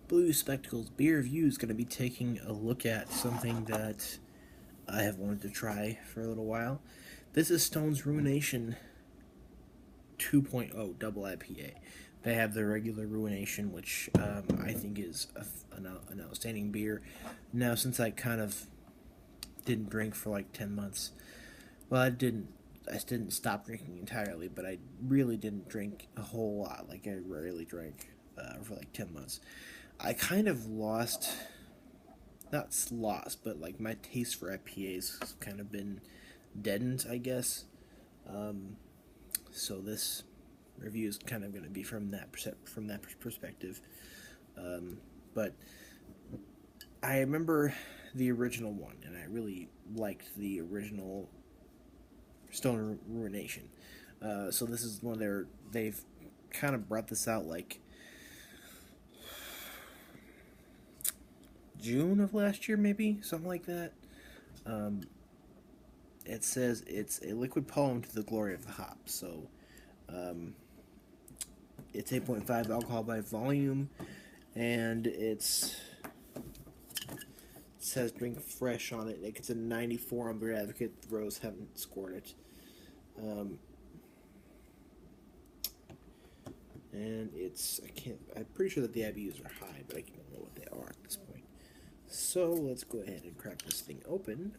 Blue Spectacles Beer Review is going to be taking a look at something that I have wanted to try for a little while. This is Stone's Ruination 2.0 double IPA. They have their regular Ruination, which I think is an outstanding beer. Now, since I kind of didn't drink for like 10 months, well, I didn't stop drinking entirely, but I really didn't drink a whole lot. Like, I rarely drank for like 10 months. I kind of lost, not lost, but like my taste for IPAs has kind of been deadened, I guess. Um, so this review is kind of going to be from that perspective. But I remember the original one, and I really liked the original Stone Ruination. So this is one of they've kind of brought this out like June of last year, maybe something like that. Um, it says it's a liquid poem to the glory of the hop. So um, it's 8.5 alcohol by volume, and it says drink fresh on it. It's a 94 on Beer Advocate. The Rose haven't scored it. Um, and I'm pretty sure that the IBUs are high, but I don't know what they are at this point. So let's go ahead and crack this thing open.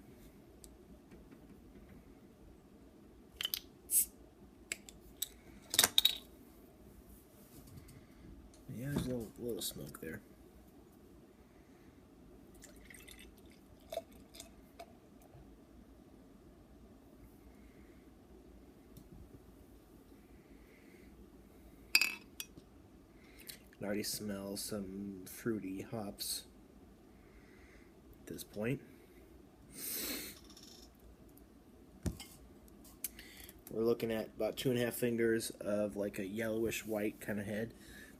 Yeah, there's a little smoke there. I can already smell some fruity hops at this point. We're looking at about 2.5 fingers of like a yellowish white kind of head.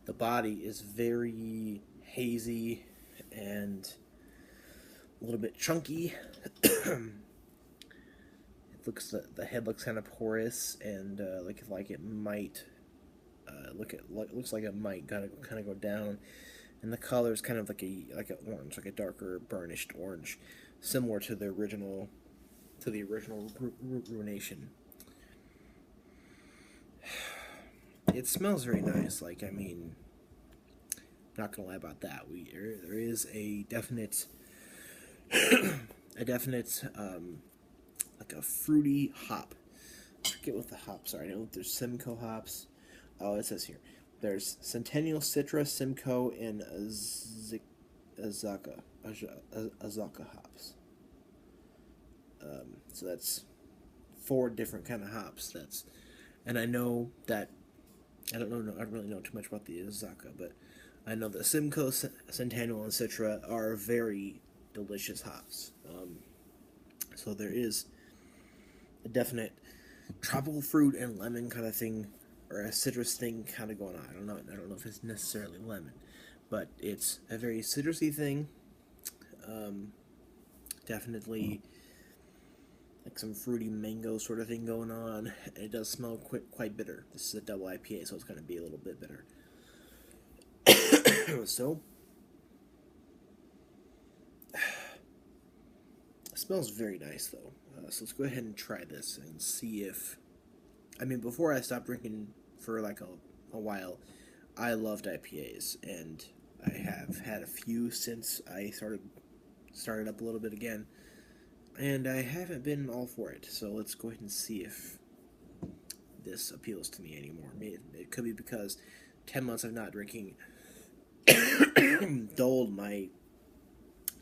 The body is very hazy and a little bit chunky. The head looks kind of porous and like it might looks like it might kind of go down, and the color is kind of like a orange, like a darker burnished orange, similar to the original Ruination. It smells very nice. Like, I mean, not gonna lie about that. There is a definite like a fruity hop. I forget what the hops are. I know there's Simcoe hops. Oh, it says here. There's Centennial, Citra, Simcoe, and Azaka hops. So that's 4 different kind of hops. And I know that I don't really know too much about the Azaka, but I know that Simcoe, Centennial, and Citra are very delicious hops. So there is a definite tropical fruit and lemon kind of thing, or a citrus thing kind of going on. I don't know if it's necessarily lemon, but it's a very citrusy thing. Um, Definitely like some fruity mango sort of thing going on. It does smell quite bitter. This is a double IPA, so it's going to be a little bit bitter. So it smells very nice though. So let's go ahead and try this and see if. I mean, before I stopped drinking for like a while, I loved IPAs, and I have had a few since I started up a little bit again, and I haven't been all for it. So let's go ahead and see if this appeals to me anymore. It could be because 10 months of not drinking dulled my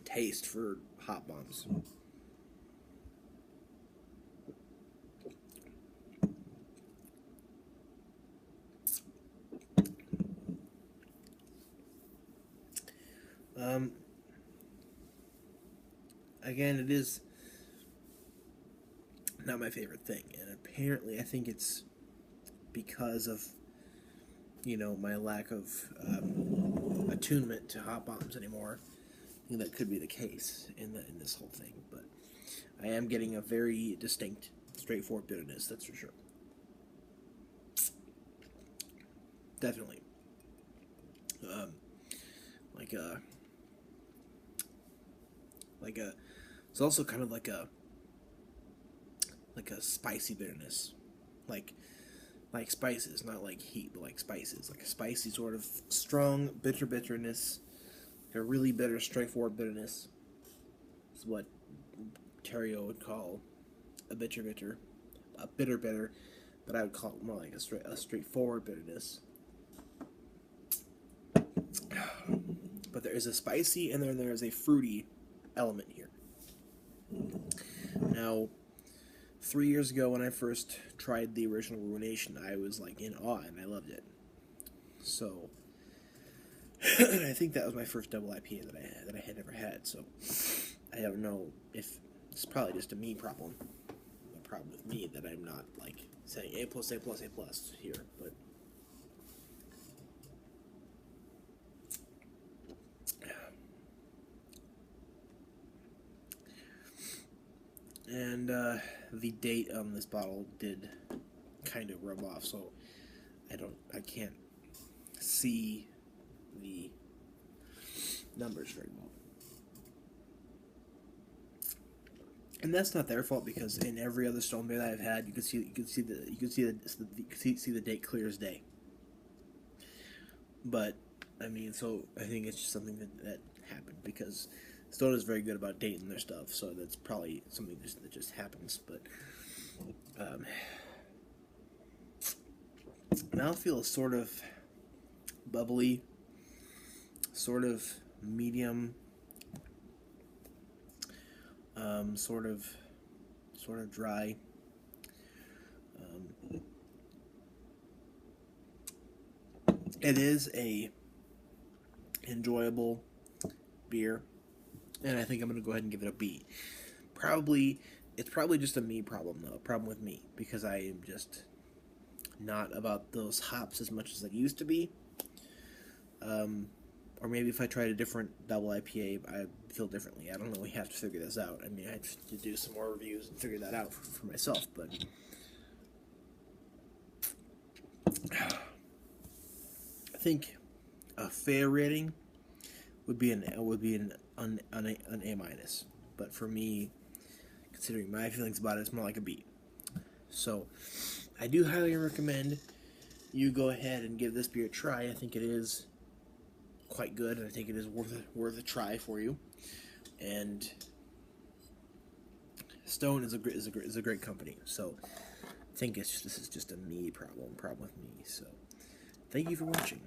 taste for hot bombs. Um, Again, it is not my favorite thing, and apparently, I think it's because of my lack of attunement to hot bombs anymore. I think that could be the case in this whole thing, but I am getting a very distinct, straightforward bitterness. That's for sure. Definitely. like a it's also kind of like a spicy bitterness, like spices, not like heat, but like spices, like a spicy sort of strong bitterness, a really bitter, straightforward bitterness. Is what Terrio would call a bitter, but I would call it more like a straightforward bitterness. But there is a spicy and then there is a fruity element here. Now, 3 years ago when I first tried the original Ruination, I was like in awe and I loved it. So, I think that was my first double IPA that I had never had. So, I don't know if it's probably just a me problem. A problem with me that I'm not like saying A plus here, but. And the date on this bottle did kind of rub off, so I can't see the numbers very well. And that's not their fault, because in every other stone beer that I've had, you could see the date clear as day. But I mean, so I think it's just something that happened, because Stone is very good about dating their stuff, so that's probably something that just happens. But mouthfeel is sort of bubbly, sort of medium, sort of dry. It is a enjoyable beer, and I think I'm going to go ahead and give it a B. It's probably just a me problem, though. A problem with me, because I am just not about those hops as much as I used to be. Or maybe if I tried a different double IPA, I'd feel differently. I don't know. We have to figure this out. I mean, I have to do some more reviews and figure that out for myself. But I think a fair rating would be an A minus. But for me, considering my feelings about it, it's more like a B. So I do highly recommend you go ahead and give this beer a try. I think it is quite good, and I think it is worth a try for you. And Stone is a great company. So I think this is just a me problem with me. So thank you for watching.